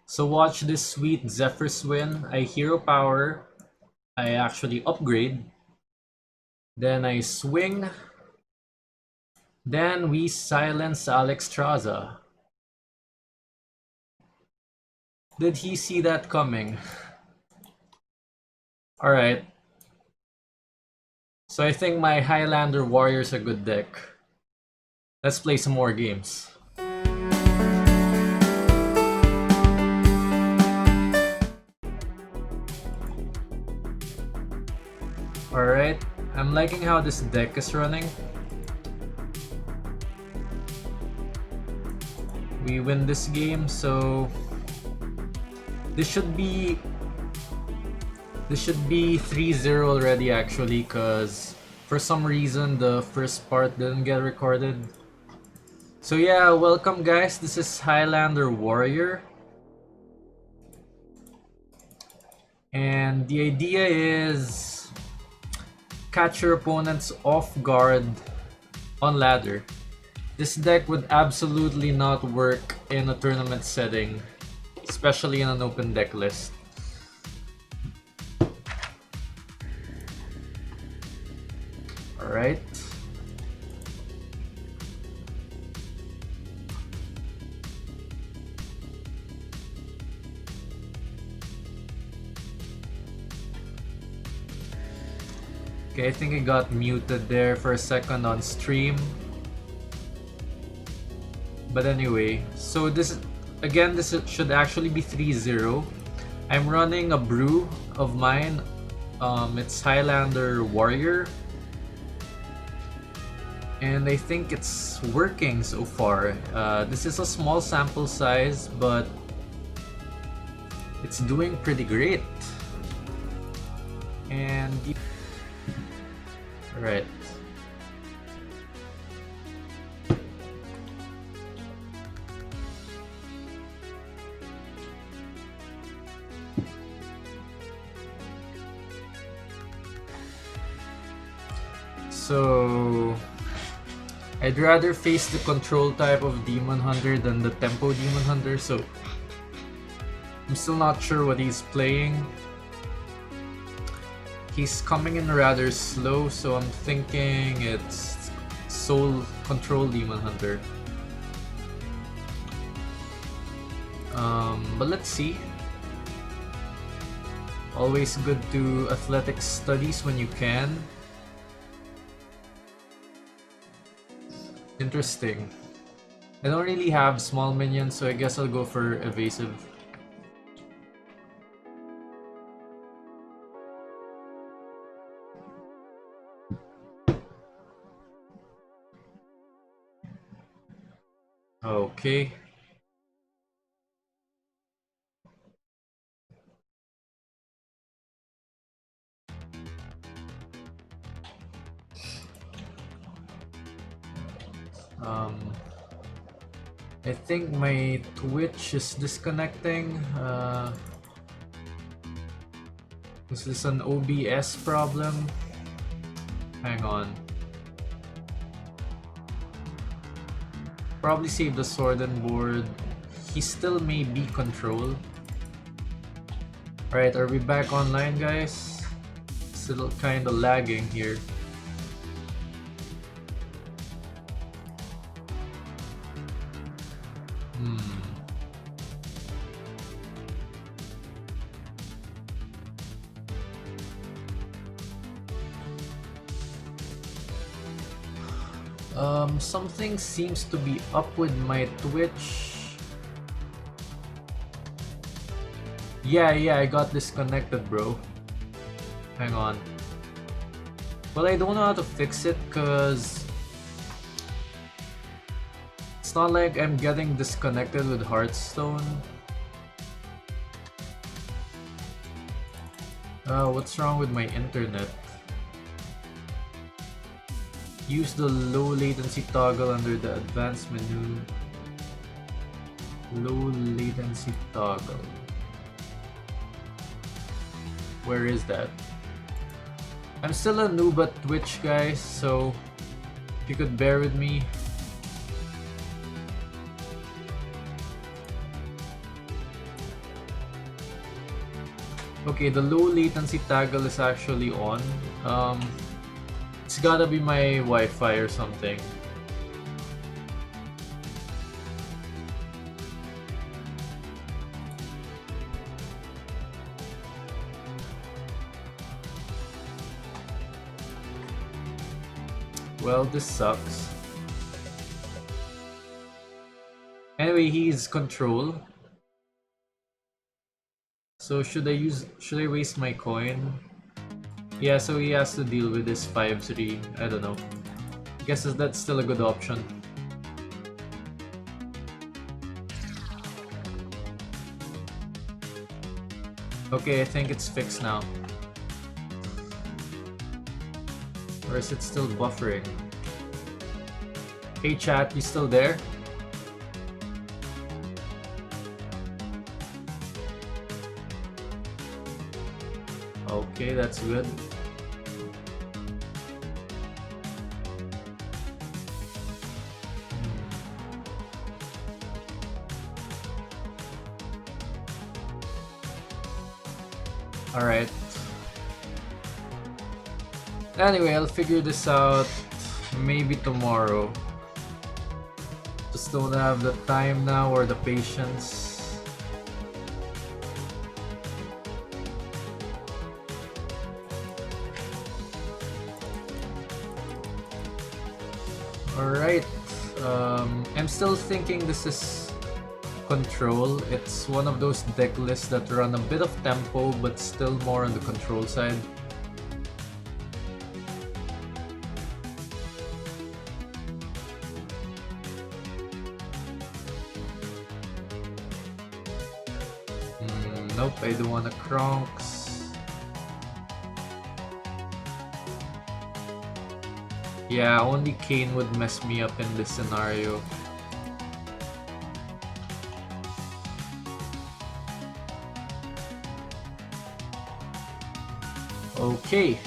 So watch this sweet Zephyr swing. I hero power. I actually upgrade. Then I swing. Then we silence Alex Traza. Did he see that coming? Alright. So I think my Highlander Warrior is a good deck. Let's play some more games. Alright, I'm liking how this deck is running. We win this game, so this should be 3-0 already actually, because for some reason the first part didn't get recorded. So yeah, welcome guys, this is Highlander Warrior. And the idea is catch your opponents off guard on ladder. This deck would absolutely not work in a tournament setting, especially in an open deck list. Alright. Okay, I think I got muted there for a second on stream. But anyway, so this should actually be 3-0. I'm running a brew of mine. It's Highlander Warrior. And I think it's working so far. This is a small sample size, but it's doing pretty great. And alright. So I'd rather face the control type of Demon Hunter than the tempo Demon Hunter, so I'm still not sure what he's playing. He's coming in rather slow, so I'm thinking it's Soul Control Demon Hunter. But let's see. Always good to athletics studies when you can. Interesting. I don't really have small minions, so I guess I'll go for evasive. Okay. I think my Twitch is disconnecting. Is this an OBS problem? Hang on. Probably save the sword and board. He still may be control. Alright, are we back online, guys? Still kinda lagging here. Something seems to be up with my Twitch. Yeah, I got disconnected, bro. Hang on. Well, I don't know how to fix it, cause it's not like I'm getting disconnected with Hearthstone. What's wrong with my internet? Use the low latency toggle under the advanced menu. Low latency toggle. Where is that? I'm still a noob at Twitch, guys, so if you could bear with me. Okay, the low latency toggle is actually on. It's gotta be my Wi-Fi or something. Well, this sucks. Anyway, he's control. So should I waste my coin? Yeah, so he has to deal with this 5-3. I don't know. Guess that's still a good option. Okay, I think it's fixed now. Or is it still buffering? Hey chat, you still there? Okay, that's good. Alright. Anyway, I'll figure this out maybe tomorrow. Just don't have the time now or the patience. Alright. I'm still thinking this is control. It's one of those deck lists that run a bit of tempo but still more on the control side. Nope, I don't want to Kronks. Yeah, only Kane would mess me up in this scenario. Okay.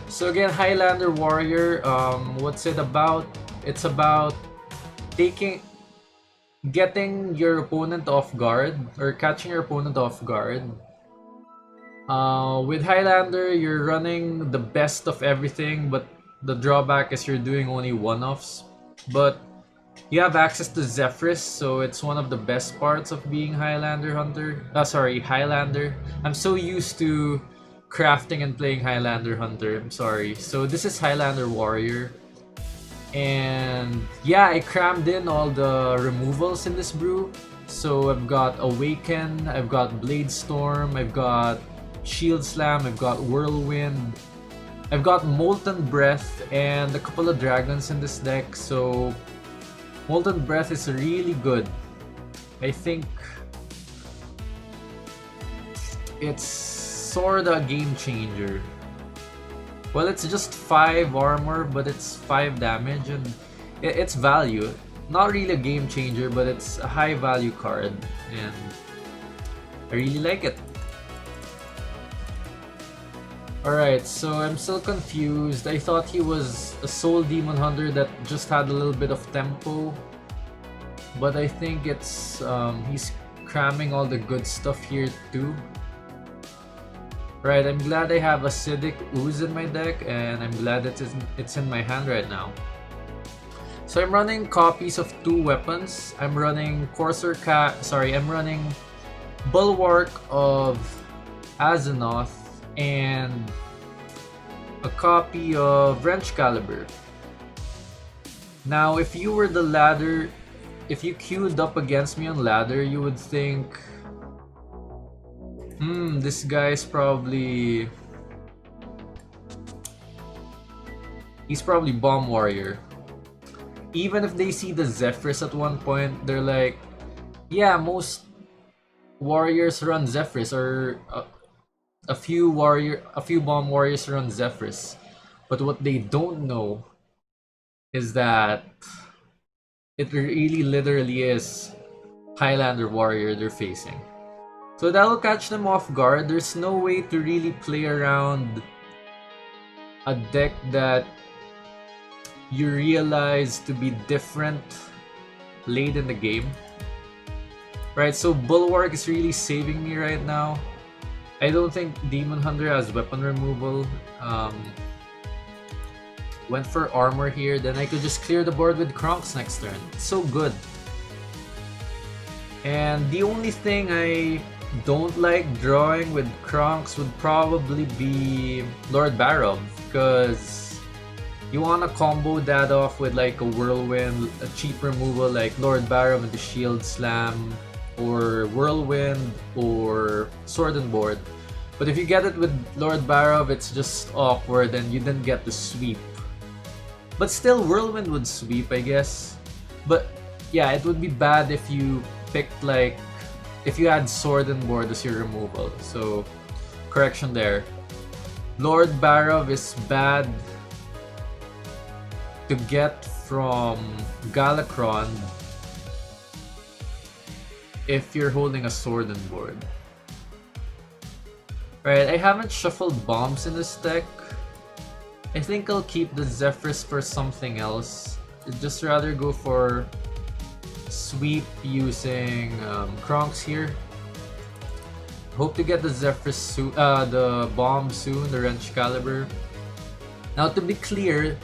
So again, Highlander Warrior, what's it about? It's about getting your opponent off guard, or catching your opponent off guard. With Highlander, you're running the best of everything, but the drawback is you're doing only one-offs. But you have access to Zephyrus, so it's one of the best parts of being Highlander. I'm so used to crafting and playing Highlander Hunter. I'm sorry. So this is Highlander Warrior. And yeah, I crammed in all the removals in this brew. So I've got Awaken, I've got Bladestorm, I've got Shield Slam, I've got Whirlwind, I've got Molten Breath, and a couple of dragons in this deck. So Molten Breath is really good. I think it's sorta a game changer. Well, it's just 5 armor, but it's 5 damage, and it's value. Not really a game changer, but it's a high value card, and I really like it. Alright, so I'm still confused. I thought he was a Soul Demon Hunter that just had a little bit of tempo, but I think it's he's cramming all the good stuff here too. Right, I'm glad I have Acidic Ooze in my deck, and I'm glad it's in my hand right now. So I'm running copies of 2 weapons. I'm running I'm running Bulwark of Azeroth and a copy of Wrenchcalibur. Now, if you were the ladder, if you queued up against me on ladder, you would think, this guy's probably... he's probably Bomb Warrior. Even if they see the Zephyrus at one point, they're like, yeah, most warriors run Zephyrus, or a few Bomb Warriors run Zephyrus. But what they don't know is that it really literally is Highlander Warrior they're facing. So that'll catch them off guard. There's no way to really play around a deck that you realize to be different late in the game. Right, so Bulwark is really saving me right now. I don't think Demon Hunter has weapon removal. Went for armor here, then I could just clear the board with Kronks next turn. It's so good. And the only thing I don't like drawing with Kronks would probably be Lord Barrow, because you wanna combo that off with like a Whirlwind, a cheap removal like Lord Barrow with the Shield Slam, or Whirlwind, or Sword and Board. But if you get it with Lord Barrow, it's just awkward and you didn't get the sweep. But still, Whirlwind would sweep, I guess. But yeah, it would be bad if you picked like, if you had Sword and Board as your removal. So, correction there. Lord Barrow is bad to get from Galakron if you're holding a Sword and Board. Right, I haven't shuffled bombs in this deck. I think I'll keep the Zephrys for something else. I'd just rather go for sweep using Kronks here. Hope to get the Zephrys the bomb soon, the Wrenchcalibur. Now to be clear,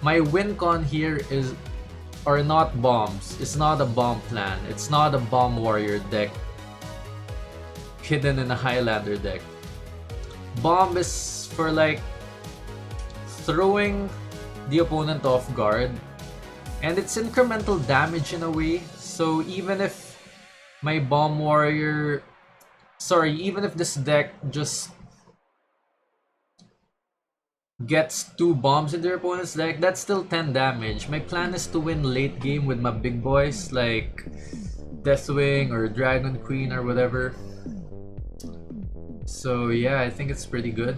my win con here are not bombs. It's not a bomb plan. It's not a bomb warrior deck hidden in a Highlander deck. Bomb is for like throwing the opponent off guard, and it's incremental damage in a way. So even if my bomb warrior, even if this deck just gets 2 bombs in their opponent's deck, that's still 10 damage. My plan is to win late game with my big boys like Deathwing or Dragon Queen or whatever. So yeah, I think it's pretty good.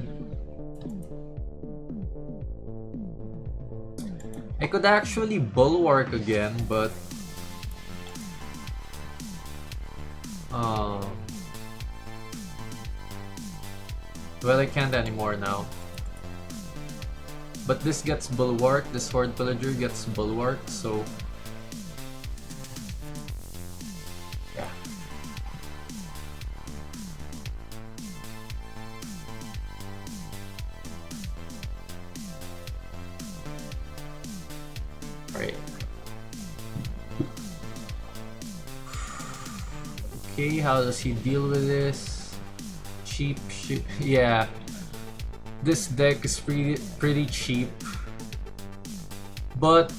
I could actually Bulwark again, but well, I can't anymore now. But this gets Bulwark, this Horde Pillager gets Bulwark, so yeah. Right. Okay, how does he deal with this? Cheap shit. Yeah. This deck is pretty cheap. But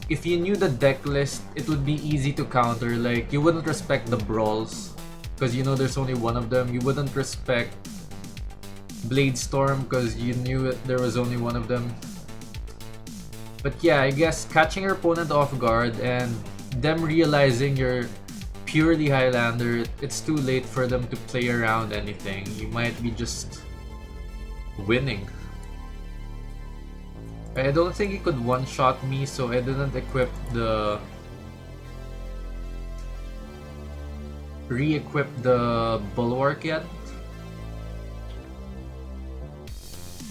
if you knew the deck list, it would be easy to counter. Like, you wouldn't respect the Brawls because you know there's only one of them. You wouldn't respect Bladestorm because you knew there was only one of them. But yeah, I guess catching your opponent off guard and them realizing you're purely Highlander, it's too late for them to play around anything. You might be just winning. I don't think he could one-shot me, so I didn't equip the... re-equip the Bulwark yet.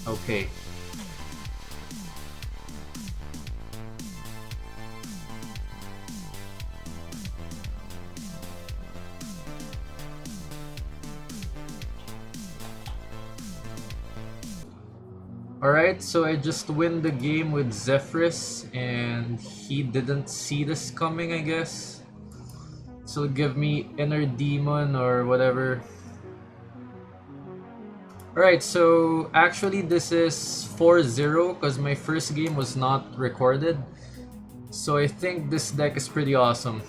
Okay. Alright, so I just win the game with Zephrys, and he didn't see this coming, I guess. So give me Inner Demon or whatever. Alright, so actually this is 4-0 because my first game was not recorded. So I think this deck is pretty awesome.